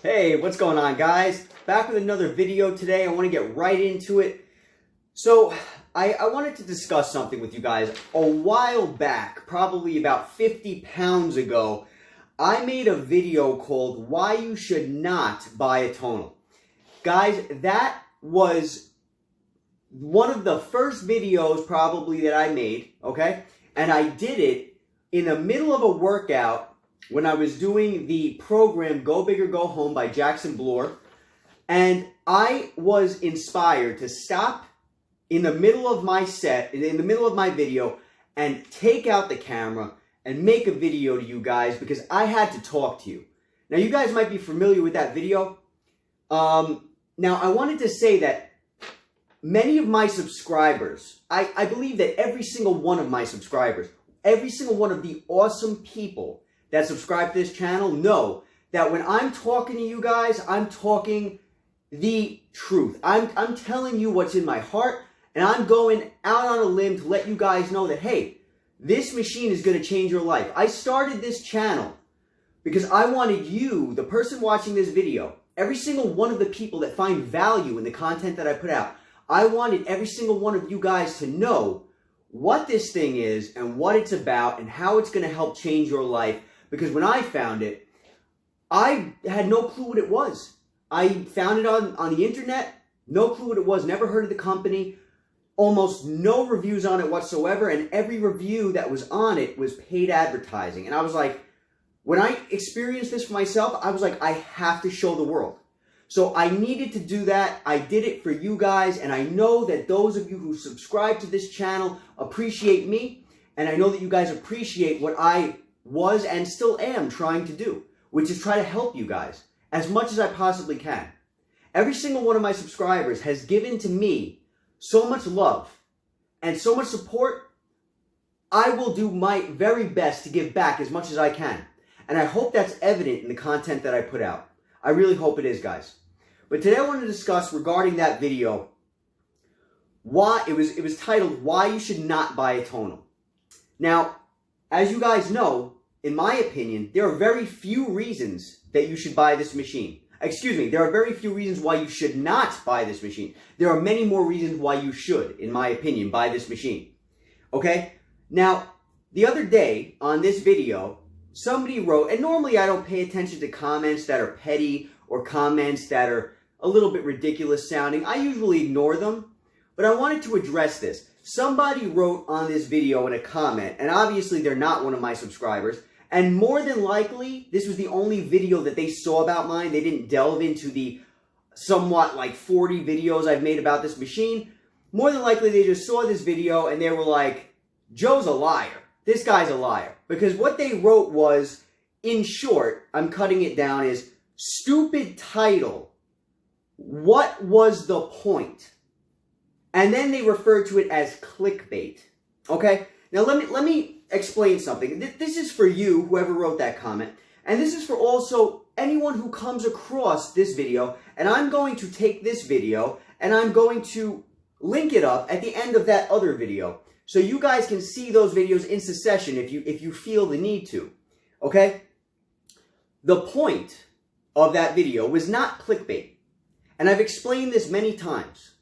Hey, what's going on, guys? Back with another video today. I want to get right into it. So, I wanted to discuss something with you guys. A while back, probably about 50 pounds ago, I made a video called Why You Should Not Buy a Tonal. Guys, that was one of the first videos probably that I made, okay? And I did it in the middle of a workout when I was doing the program Go Big or Go Home by Jackson Bloor, and I was inspired to stop in the middle of my set, in the middle of my video, and take out the camera and make a video to you guys because I had to talk to you. Now, you guys might be familiar with that video. Now, I wanted to say that many of my subscribers, I believe that every single one of my subscribers, every single one of the awesome people that subscribe to this channel know that when I'm talking to you guys, I'm talking the truth. I'm telling you what's in my heart, and I'm going out on a limb to let you guys know that, hey, this machine is going to change your life. I started this channel because I wanted you, the person watching this video, every single one of the people that find value in the content that I put out, I wanted every single one of you guys to know what this thing is and what it's about and how it's going to help change your life. Because when I found it, I had no clue what it was. I found it on the internet, no clue what it was, never heard of the company, almost no reviews on it whatsoever, and every review that was on it was paid advertising. And I was like, when I experienced this for myself, I was like, I have to show the world. So I needed to do that. I did it for you guys, and I know that those of you who subscribe to this channel appreciate me, and I know that you guys appreciate what I was and still am trying to do, which is try to help you guys as much as I possibly can. Every single one of my subscribers has given to me so much love and so much support. I will do my very best to give back as much as I can. And I hope that's evident in the content that I put out. I really hope it is, guys. But today I want to discuss regarding that video why it was titled Why You Should Not Buy a Tonal. Now, as you guys know, in my opinion, there are very few reasons that you should buy this machine. Excuse me, there are very few reasons why you should not buy this machine. There are many more reasons why you should, in my opinion, buy this machine. Okay? Now, the other day on this video, somebody wrote, and normally I don't pay attention to comments that are petty or comments that are a little bit ridiculous sounding. I usually ignore them, but I wanted to address this. Somebody wrote on this video in a comment, and obviously they're not one of my subscribers, and more than likely, this was the only video that they saw about mine. They didn't delve into the somewhat like 40 videos I've made about this machine. More than likely, they just saw this video and they were like, Joe's a liar. This guy's a liar. Because what they wrote was, in short, I'm cutting it down, is stupid title. What was the point? And then they referred to it as clickbait. Okay? Now let me explain something. This is for you, whoever wrote that comment. And this is for also anyone who comes across this video. And I'm going to take this video and I'm going to link it up at the end of that other video. So you guys can see those videos in succession if you feel the need to. Okay? The point of that video was not clickbait. And I've explained this many times.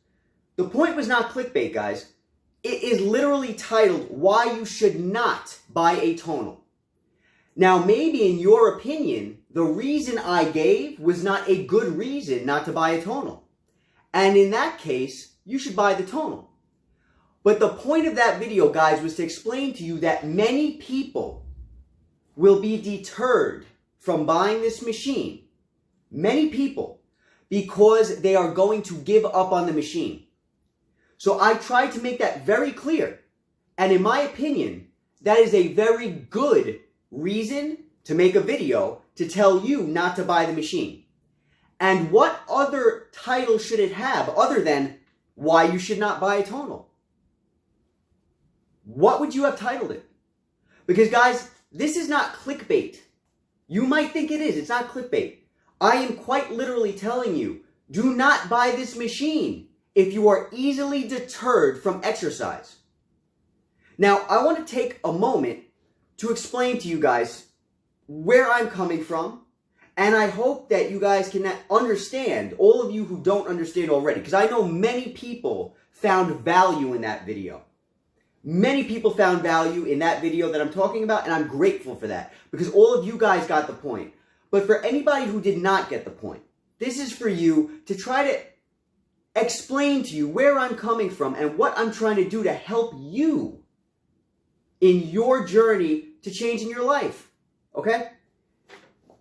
The point was not clickbait, guys. It is literally titled, Why You Should Not Buy a Tonal. Now, maybe in your opinion, the reason I gave was not a good reason not to buy a tonal. And in that case, you should buy the tonal. But the point of that video, guys, was to explain to you that many people will be deterred from buying this machine. Many people, because they are going to give up on the machine. So I tried to make that very clear. And in my opinion, that is a very good reason to make a video to tell you not to buy the machine. And what other title should it have other than Why You Should Not Buy a Tonal? What would you have titled it? Because guys, this is not clickbait. You might think it is. It's not clickbait. I am quite literally telling you, do not buy this machine if you are easily deterred from exercise. Now, I want to take a moment to explain to you guys where I'm coming from And I hope that you guys can understand, all of you who don't understand already, because I know many people found value in that video. Many people found value in that video that I'm talking about, and I'm grateful for that, because all of you guys got the point. But for anybody who did not get the point, this is for you to try to explain to you where I'm coming from and what I'm trying to do to help you in your journey to changing your life, okay?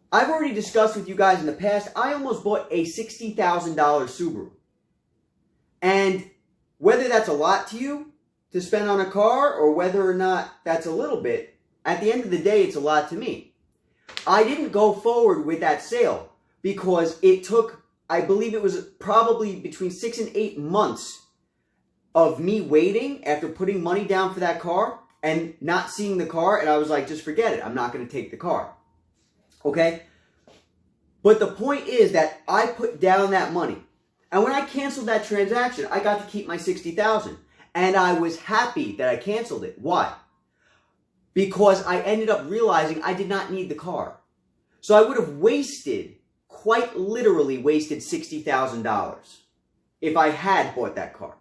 I've already discussed with you guys in the past, I almost bought a $60,000 Subaru. And whether that's a lot to you to spend on a car or whether or not that's a little bit, at the end of the day, it's a lot to me. I didn't go forward with that sale because it took, I believe it was probably between 6 and 8 months of me waiting after putting money down for that car and not seeing the car. And I was like, just forget it. I'm not going to take the car. Okay? But the point is that I put down that money. And when I canceled that transaction, I got to keep my $60,000. And I was happy that I canceled it. Why? Because I ended up realizing I did not need the car. So I would have wasted, quite literally wasted $60,000 if I had bought that car.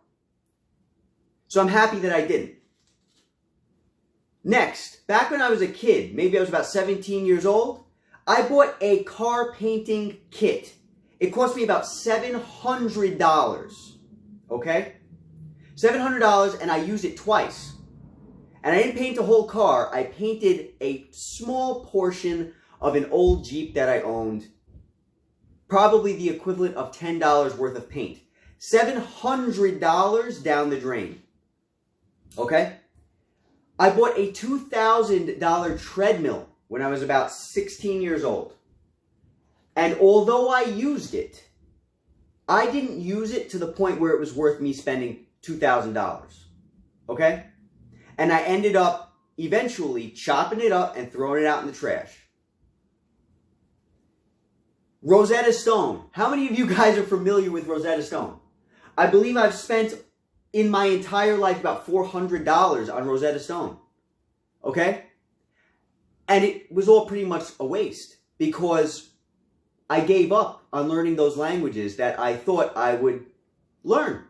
So I'm happy that I didn't. Next, back when I was a kid, maybe I was about 17 years old, I bought a car painting kit. It cost me about $700, okay? $700, and I used it twice. And I didn't paint the whole car. I painted a small portion of an old Jeep that I owned. Probably the equivalent of $10 worth of paint. $700 down the drain. Okay? I bought a $2,000 treadmill when I was about 16 years old. And although I used it, I didn't use it to the point where it was worth me spending $2,000. Okay? And I ended up eventually chopping it up and throwing it out in the trash. Rosetta Stone. How many of you guys are familiar with Rosetta Stone? I believe I've spent in my entire life about $400 on Rosetta Stone. Okay? And it was all pretty much a waste because I gave up on learning those languages that I thought I would learn.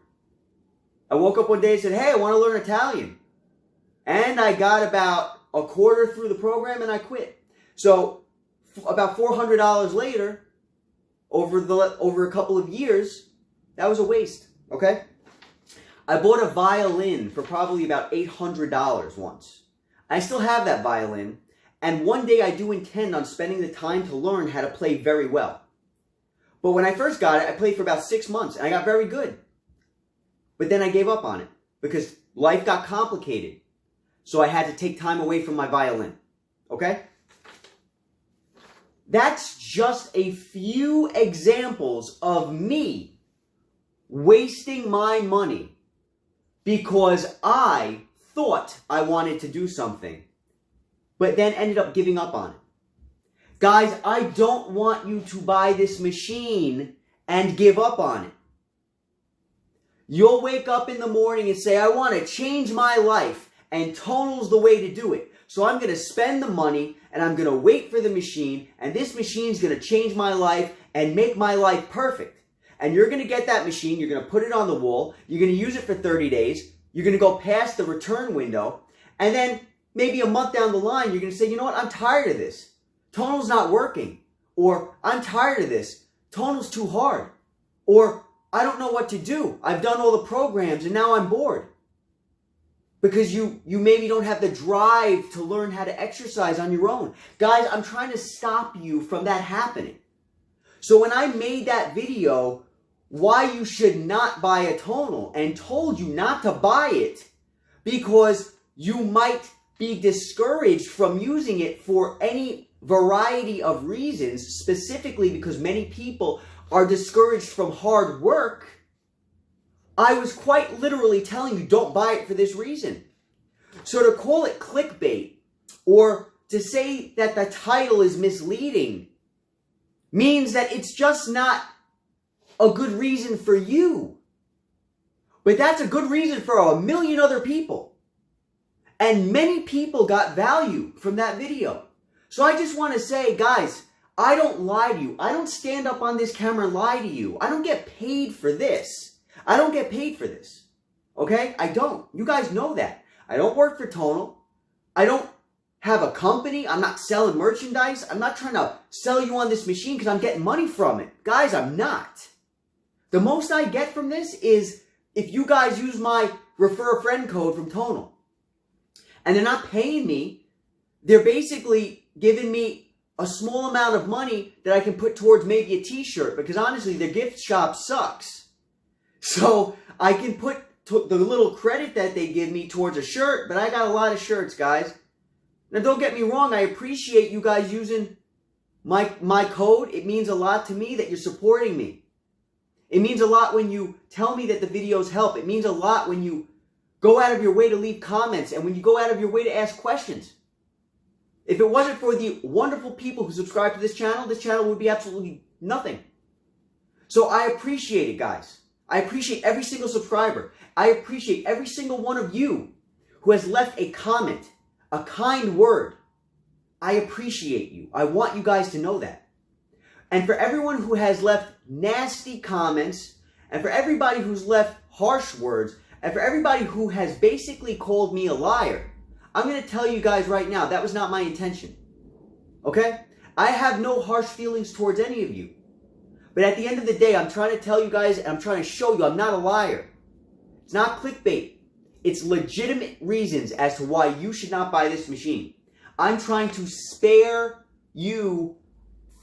I woke up one day and said, hey, I want to learn Italian. And I got about a quarter through the program and I quit. So about $400 later, over a couple of years, that was a waste, okay? I bought a violin for probably about $800 once. I still have that violin, and one day I do intend on spending the time to learn how to play very well. But when I first got it, I played for about 6 months, and I got very good. But then I gave up on it because life got complicated. So I had to take time away from my violin, okay? That's just a few examples of me wasting my money because I thought I wanted to do something, but then ended up giving up on it. Guys, I don't want you to buy this machine and give up on it. You'll wake up in the morning and say, I want to change my life, and Tonal's the way to do it. So I'm going to spend the money, and I'm going to wait for the machine, and this machine's going to change my life and make my life perfect. And you're going to get that machine, you're going to put it on the wall, you're going to use it for 30 days, you're going to go past the return window, and then maybe a month down the line, you're going to say, you know what, I'm tired of this. Tonal's not working. Or, I'm tired of this. Tonal's too hard. Or, I don't know what to do. I've done all the programs, and now I'm bored. Because you maybe don't have the drive to learn how to exercise on your own. Guys, I'm trying to stop you from that happening. So when I made that video, why you should not buy a Tonal, and told you not to buy it because you might be discouraged from using it for any variety of reasons, specifically because many people are discouraged from hard work, I was quite literally telling you don't buy it for this reason. So to call it clickbait or to say that the title is misleading means that it's just not a good reason for you. But that's a good reason for a million other people. And many people got value from that video. So I just want to say, guys, I don't lie to you. I don't stand up on this camera and lie to you. I don't get paid for this. I don't get paid for this. Okay? I don't. You guys know that. I don't work for Tonal. I don't have a company. I'm not selling merchandise. I'm not trying to sell you on this machine because I'm getting money from it. Guys, I'm not. The most I get from this is if you guys use my refer a friend code from Tonal. And they're not paying me. They're basically giving me a small amount of money that I can put towards maybe a t-shirt. Because honestly, their gift shop sucks. So I can put the little credit that they give me towards a shirt. But I got a lot of shirts, guys. Now, don't get me wrong. I appreciate you guys using my code. It means a lot to me that you're supporting me. It means a lot when you tell me that the videos help. It means a lot when you go out of your way to leave comments and when you go out of your way to ask questions. If it wasn't for the wonderful people who subscribe to this channel would be absolutely nothing. So I appreciate it, guys. I appreciate every single subscriber. I appreciate every single one of you who has left a comment, a kind word. I appreciate you. I want you guys to know that. And for everyone who has left nasty comments, and for everybody who's left harsh words, and for everybody who has basically called me a liar, I'm going to tell you guys right now, that was not my intention. Okay? I have no harsh feelings towards any of you. But at the end of the day, I'm trying to tell you guys, and I'm trying to show you I'm not a liar. It's not clickbait. It's legitimate reasons as to why you should not buy this machine. I'm trying to spare you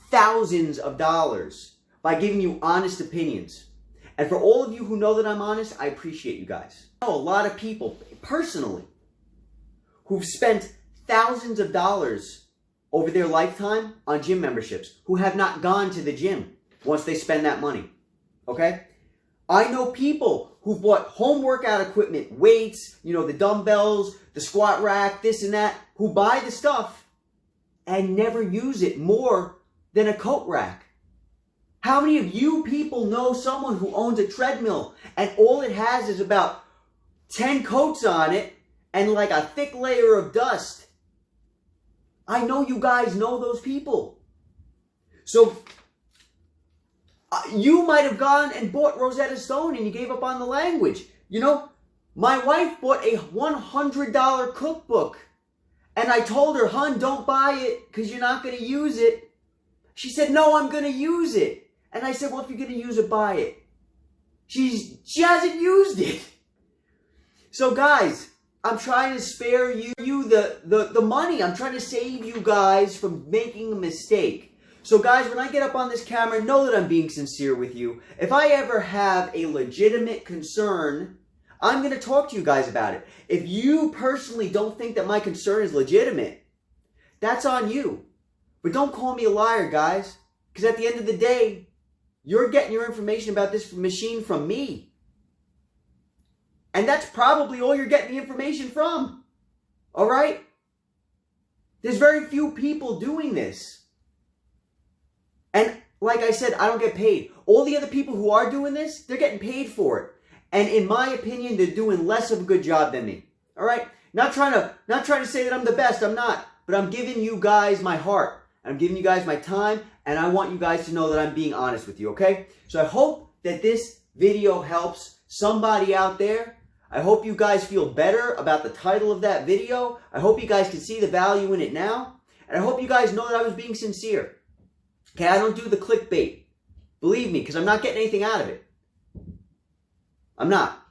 thousands of dollars by giving you honest opinions. And for all of you who know that I'm honest, I appreciate you guys. I know a lot of people, personally, who've spent thousands of dollars over their lifetime on gym memberships, who have not gone to the gym once they spend that money. Okay? I know people who've bought home workout equipment, weights, the dumbbells, the squat rack, this and that, who buy the stuff and never use it more than a coat rack. How many of you people know someone who owns a treadmill and all it has is about 10 coats on it and like a thick layer of dust? I know you guys know those people. So you might have gone and bought Rosetta Stone and you gave up on the language. My wife bought a $100 cookbook and I told her, "Hun, don't buy it because you're not going to use it." She said, "No, I'm going to use it." And I said, "Well, if you're going to use it, buy it." She hasn't used it. So guys, I'm trying to spare you the money. I'm trying to save you guys from making a mistake. So guys, when I get up on this camera, know that I'm being sincere with you. If I ever have a legitimate concern, I'm going to talk to you guys about it. If you personally don't think that my concern is legitimate, that's on you. But don't call me a liar, guys. Because at the end of the day, you're getting your information about this machine from me. And that's probably all you're getting the information from. Alright? There's very few people doing this. And like I said, I don't get paid. All the other people who are doing this, they're getting paid for it. And in my opinion, they're doing less of a good job than me. Alright? Not trying to say that I'm the best. I'm not. But I'm giving you guys my heart. I'm giving you guys my time. And I want you guys to know that I'm being honest with you. Okay? So I hope that this video helps somebody out there. I hope you guys feel better about the title of that video. I hope you guys can see the value in it now. And I hope you guys know that I was being sincere. Okay, I don't do the clickbait. Believe me, because I'm not getting anything out of it. I'm not.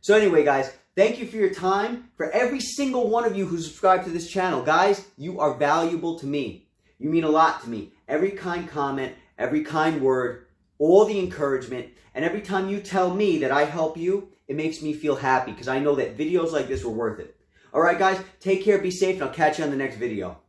So anyway, guys, thank you for your time. For every single one of you who subscribe to this channel, guys, you are valuable to me. You mean a lot to me. Every kind comment, every kind word, all the encouragement, and every time you tell me that I help you, it makes me feel happy because I know that videos like this were worth it. All right, guys, take care, be safe, and I'll catch you on the next video.